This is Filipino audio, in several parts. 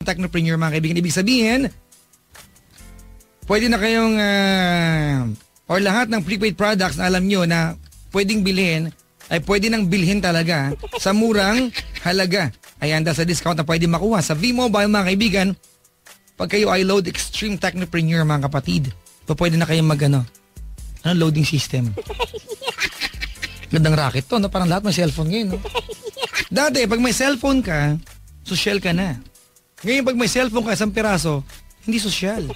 Technopreneur mga kaibigan. Ibig sabihin, pwede na kayong or lahat ng prepaid products na alam nyo na pwedeng bilhin ay pwede nang bilhin talaga sa murang halaga. Ayan, sa discount na pwede makuha sa V-Mobile mga kaibigan. Pag kayo ay load Extreme Technopreneur mga kapatid, pwede na kayong loading system. Gandang racket to, no? Parang lahat may cellphone ngayon, no? Dati, pag may cellphone ka, social ka na. Ngayon, pag may cellphone ka, isang piraso, hindi social.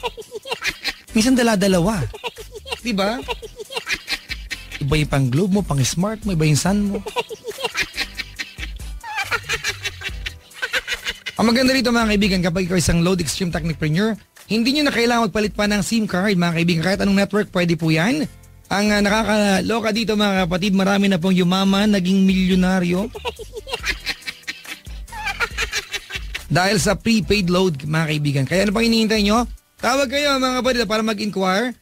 Minsan dala-dalawa. Diba? Iba yung pang globe mo, pang smart mo, iba yung sun mo. Ang maganda rito mga kaibigan, kapag ikaw isang load Extreme Technopreneur, hindi nyo na kailangan magpalit pa ng SIM card mga kaibigan. Kahit anong network, pwede po yan. Ang nakakaloka dito mga kapatid, marami na pong yumaman, naging milyonaryo. Dahil sa prepaid load mga kaibigan. Kaya ano pang hinihintay nyo? Tawag kayo mga kapatid para mag-inquire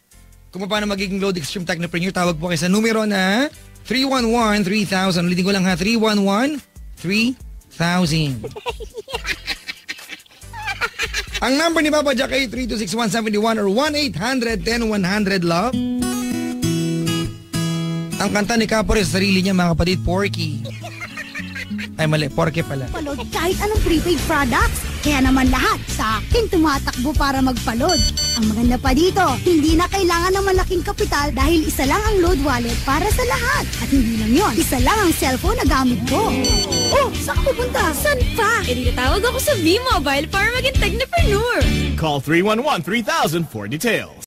kung paano magiging load Extreme Technopreneur. Tawag po kayo sa numero na 311-3000. Ulitin ko lang ha, 311-3000. Ang number ni Papa Jack ay 326-171 or 1-800-10100-LOVE. Ang kanta ni Capore sa sarili niya mga kapatid, Porky. Ay mali, Porky pala. Palod kahit anong prepaid products. Kaya naman lahat sa akin tumatakbo para magpalod. Ang maganda pa dito, hindi na kailangan ng malaking kapital dahil isa lang ang load wallet para sa lahat. At hindi lang yon, isa lang ang cellphone na gamit ko. Oh, saan ka pupunta? Saan pa? E di natawag ako sa V-Mobile para maging Technopreneur. Call 311-3000 for details.